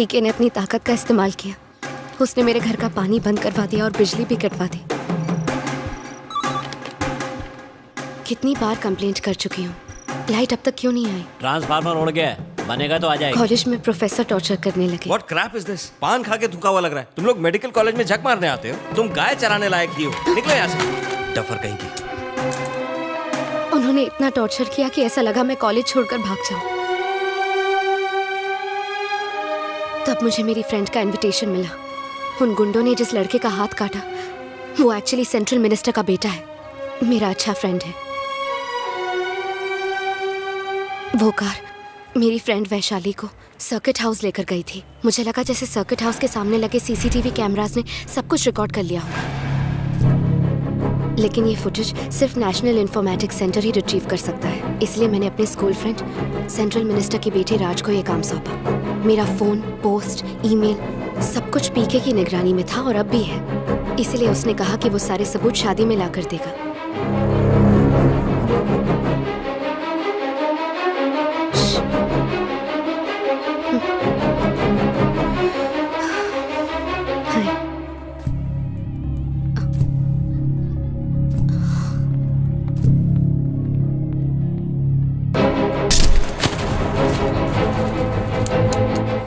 पीके ने अपनी ताकत का इस्तेमाल किया। उसने मेरे घर का पानी बंद करवा दिया और बिजली भी कटवा दी। कितनी बार कंप्लेंट कर चुकी हूँ, लाइट अब तक क्यों नहीं आई? ट्रांसफार्मर उड़ गया है, बनेगा तो आ जाएगा। कॉलेज में प्रोफेसर टॉर्चर करने लगे। What crap is this? पान खा के थूका हुआ लग रहा है। तुम लोग मेडिकल कॉलेज में झक मारने आते हो? तुम गाय चराने लायक ही हो। निकलो यहाँ से, डफर कहीं की। उन्होंने इतना टॉर्चर किया कि ऐसा लगा मैं कॉलेज छोड़कर भाग जाऊं। तब मुझे मेरी फ्रेंड का इनविटेशन मिला। उन गुंडों ने जिस लड़के का हाथ काटा, वो एक्चुअली सेंट्रल मिनिस्टर का बेटा है, मेरा अच्छा फ्रेंड है। वो कार मेरी फ्रेंड वैशाली को सर्किट हाउस लेकर गई थी। मुझे लगा जैसे सर्किट हाउस के सामने लगे सीसीटीवी कैमरास ने सब कुछ रिकॉर्ड कर लिया होगा, लेकिन ये फुटेज सिर्फ नेशनल इंफॉर्मेटिक्स सेंटर ही रिट्रीव कर सकता है। इसलिए मैंने अपने स्कूल फ्रेंड सेंट्रल मिनिस्टर के बेटे राज को ये काम सौंपा। मेरा फोन, पोस्ट, ईमेल सब कुछ पीके की निगरानी में था और अब भी है। इसलिए उसने कहा कि वो सारे सबूत शादी में लाकर देगा।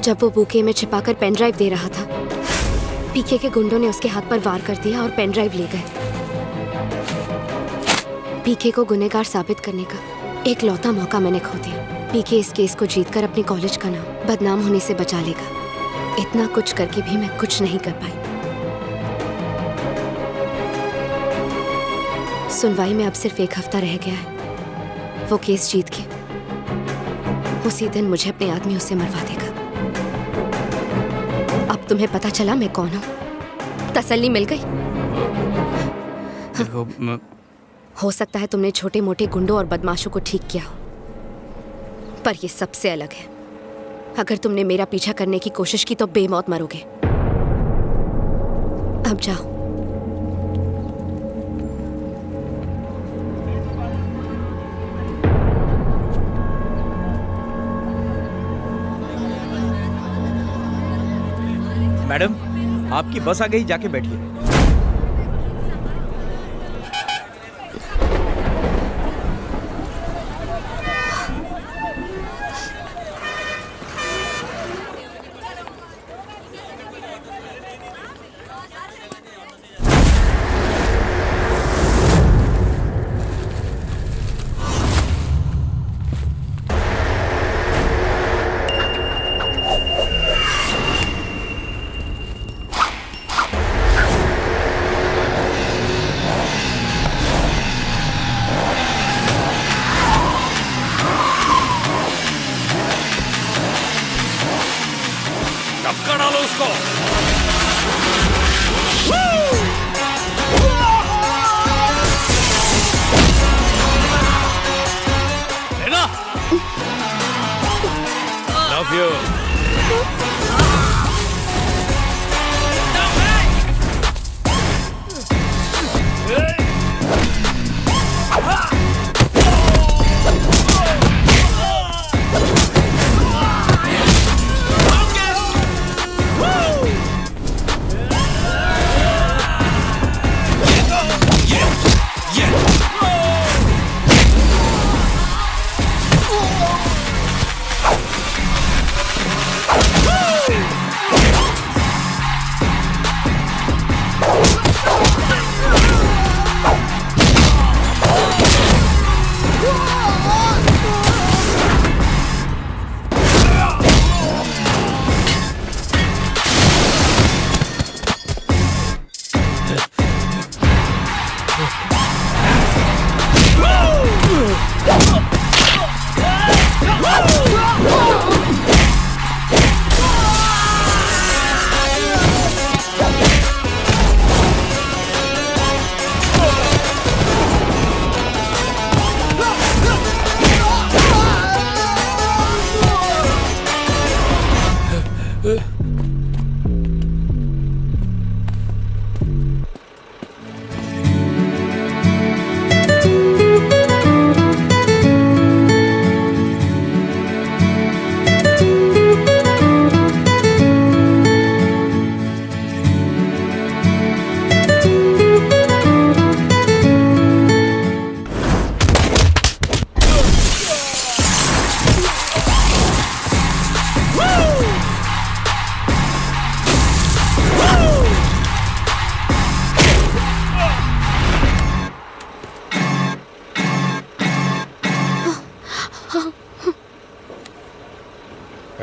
जब वो बुके में छिपाकर पेन ड्राइव दे रहा था, पीके के गुंडों ने उसके हाथ पर वार कर दिया और पेन ड्राइव ले गए। पीके को गुनहगार साबित करने का एक लौता मौका मैंने खो दिया। पीके इस केस को जीतकर अपने कॉलेज का नाम बदनाम होने से बचा लेगा। इतना कुछ करके भी मैं कुछ नहीं कर पाई। सुनवाई में अब सिर्फ 1 हफ्ता रह गया है। वो केस जीत के उसी दिन मुझे अपने आदमी उससे मरवा देगा। अब तुम्हें पता चला मैं कौन हूँ? तसल्ली मिल गई? हो सकता है तुमने छोटे मोटे गुंडों और बदमाशों को ठीक किया हो, पर ये सबसे अलग है। अगर तुमने मेरा पीछा करने की कोशिश की तो बेमौत मरोगे। अब जाओ। मैडम, आपकी बस आ गई, जाके बैठिए। धक्का डालो उसको। लेना। Love you.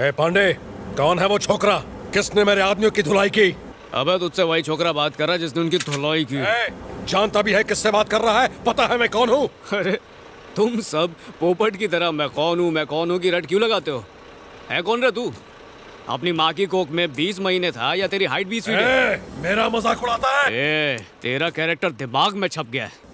ए पांडे, कौन है वो छोकरा? किसने मेरे आदमियों की धुलाई की? अबे तुझसे वही छोकरा बात कर रहा है जिसने उनकी धुलाई की। जानता भी है किससे बात कर रहा है? पता है मैं कौन हूँ? अरे तुम सब पोपट की तरह मैं कौन हूँ की रट क्यों लगाते हो? है कौन रे तू? अपनी माँ की कोख में 20 महीने था या तेरी हाइट 20 फीट है? मेरा मजाक उड़ाता है? तेरा कैरेक्टर दिमाग में छप गया है।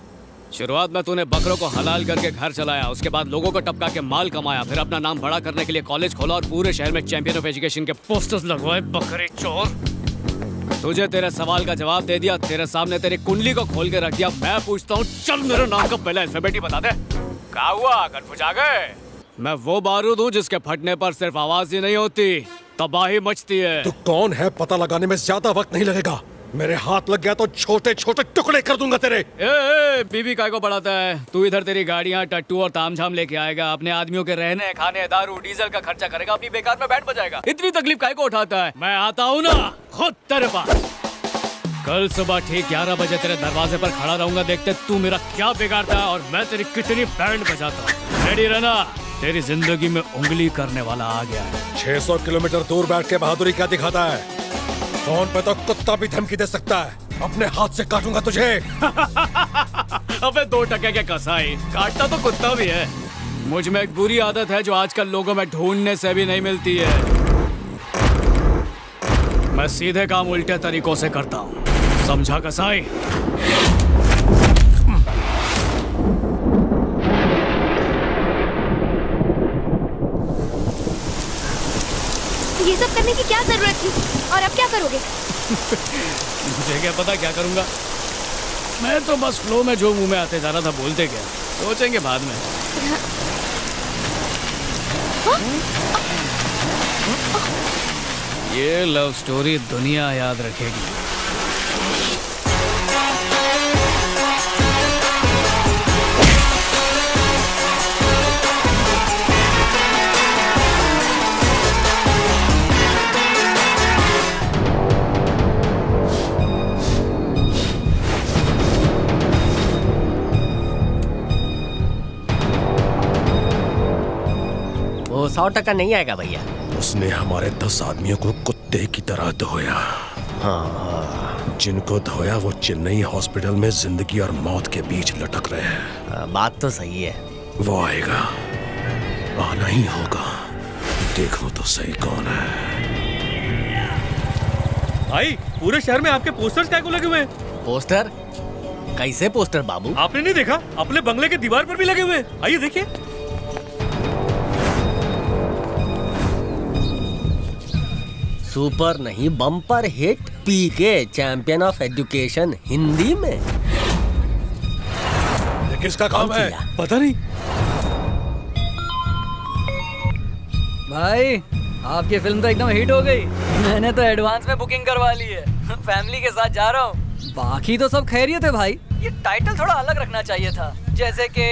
शुरुआत में तूने बकरों को हलाल करके घर चलाया, उसके बाद लोगों को टपका के माल कमाया, फिर अपना नाम बड़ा करने के लिए कॉलेज खोला और पूरे शहर में चैंपियन ऑफ एजुकेशन के पोस्टर्स लगवाए। बकरे चोर, तुझे तेरे सवाल का जवाब दे दिया, तेरे सामने तेरी कुंडली को खोल के रख दिया। मैं पूछता हूँ, चल मेरे नाम का पहला अल्फाबेट ही बता दे। क्या हुआ, कन्फ्यूज आ गए? मैं वो बारूद हूँ जिसके फटने पर सिर्फ आवाज ही नहीं होती, तबाही मचती है। तू कौन है पता लगाने में ज्यादा वक्त नहीं लगेगा। मेरे हाथ लग गया तो छोटे छोटे टुकड़े कर दूंगा तेरे। बीबी काय को बढ़ाता है? तू इधर तेरी गाड़ियाँ टट्टू और तामझाम लेके आएगा, अपने आदमियों के रहने खाने दारू डीजल का खर्चा करेगा, अपनी बेकार में बैंड बजाएगा। इतनी तकलीफ काय को उठाता है? मैं आता हूँ ना खुद तेरे पास। कल सुबह ठीक 11 बजे तेरे दरवाजे पर खड़ा रहूंगा, देखते तू मेरा क्या बिगाड़ता है और मैं तेरी कितनी बैंड बजाता हूँ। रेडी रहना, तेरी जिंदगी में उंगली करने वाला आ गया है। 600 किलोमीटर दूर बैठ के बहादुरी क्या दिखाता है? फोन पे तो कुत्ता भी धमकी दे सकता है। अपने हाथ से काटूंगा तुझे। अबे 2 टके के कसाई, काटता तो कुत्ता भी है। मुझ में एक बुरी आदत है जो आजकल लोगों में ढूंढने से भी नहीं मिलती है। मैं सीधे काम उल्टे तरीकों से करता हूँ, समझा कसाई? ये सब करने की क्या जरूरत थी? और अब क्या करोगे? मुझे क्या पता क्या करूंगा। मैं तो बस फ्लो में जो मुंह में आते जा रहा था बोलते गया, सोचेंगे बाद में। ये लव स्टोरी दुनिया याद रखेगी। वो 100% नहीं आएगा भैया। उसने हमारे 10 आदमियों को कुत्ते की तरह धोया। हाँ, जिनको धोया वो चेन्नई हॉस्पिटल में जिंदगी और मौत के बीच लटक रहे हैं। बात तो सही है। वो आएगा, आना ही होगा। देखो तो सही कौन है। भाई पूरे शहर में आपके पोस्टर्स क्या को लगे हुए हैं? पोस्टर? कैसे पोस्टर बाबू? आपने नहीं देखा? अपने बंगले के दीवार पर भी लगे हुए हैं। आइए देखिए। सुपर नहीं, bumper hit PK, champion of education, Hindi में। ये किसका काम है? पता नहीं। भाई आपकी फिल्म तो एकदम हिट हो गई। मैंने तो एडवांस में बुकिंग करवा ली है। फैमिली के साथ जा रहा हूँ। बाकी तो सब खैरियत है भाई। ये टाइटल थोड़ा अलग रखना चाहिए था, जैसे कि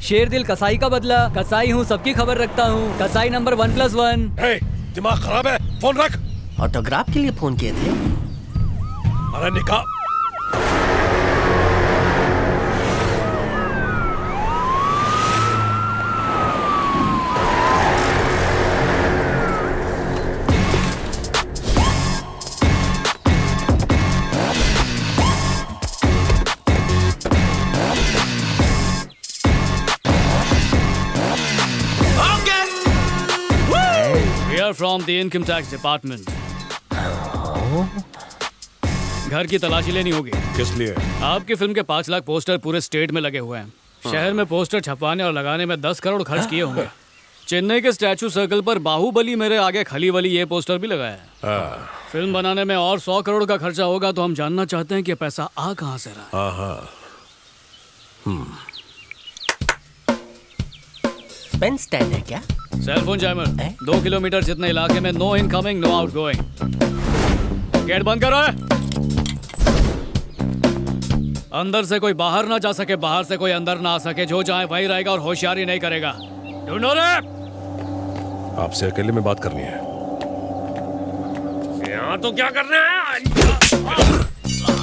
शेर दिल कसाई का बदला। कसाई हूँ, सबकी खबर रखता हूँ। कसाई नंबर 1+1। हे, दिमाग खराब है? फोन रख। ऑटोग्राफ के लिए फोन किए थे। अरे निकाल। We are from the income tax department. घर की तलाशी लेनी होगी। किस लिए? आपकी फिल्म के 5 लाख पोस्टर पूरे स्टेट में लगे हुए हैं। शहर में पोस्टर छपवाने और लगाने में 10 करोड़ खर्च किए होंगे। चेन्नई के स्टैचू सर्कल पर बाहुबली मेरे आगे खली वली ये पोस्टर भी लगाया है। फिल्म बनाने में और 100 करोड़ का खर्चा होगा, तो हम जानना चाहते हैं कि पैसा आ कहाँ से रहा है। पेन स्टैंड है क्या? Cell phone jammer. 2 किलोमीटर जितने इलाके में no incoming no outgoing. Gate बंद करो है। अंदर से कोई बाहर ना जा सके, बाहर से कोई अंदर ना आ सके। जो चाहे वही रहेगा और होशियारी नहीं करेगा। ढूंढो रे। आपसे अकेले में बात करनी है। यहाँ तो क्या करना है?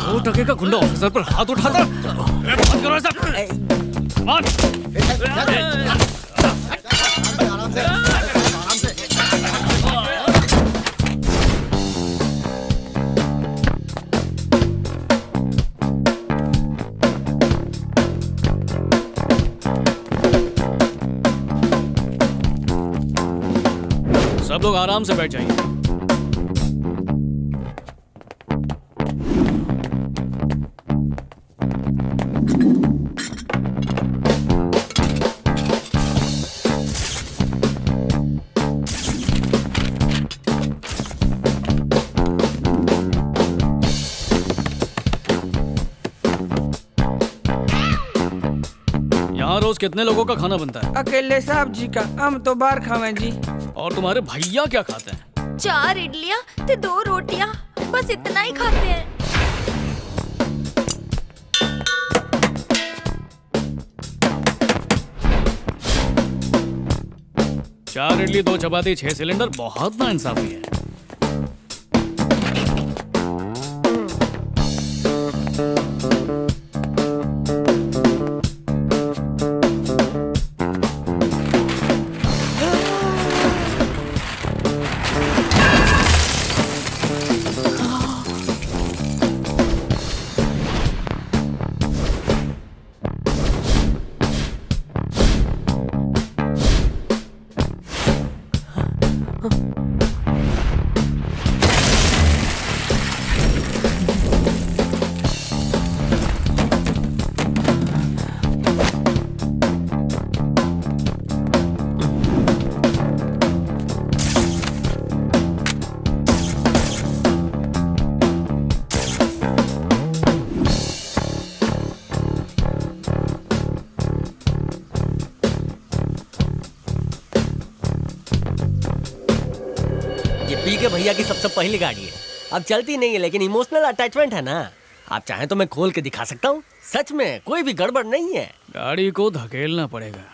2 टके का गुंडा ऑफिसर पर हाथ उठाता। बंद करो सब। सब लोग आराम से बैठ जाइए। यहाँ रोज कितने लोगों का खाना बनता है? अकेले साहब जी का, हम तो बाहर खावे जी। और तुम्हारे भैया क्या खाते हैं? 4 इडलियाँ ते 2 रोटियाँ, बस इतना ही खाते हैं। चार इडली 2 चपाती 6 सिलेंडर, बहुत ना इंसाफी है। ये पी के भैया की सबसे पहली गाड़ी है। अब चलती नहीं है लेकिन इमोशनल अटैचमेंट है ना। आप चाहें तो मैं खोल के दिखा सकता हूँ। सच में कोई भी गड़बड़ नहीं है। गाड़ी को धकेलना पड़ेगा।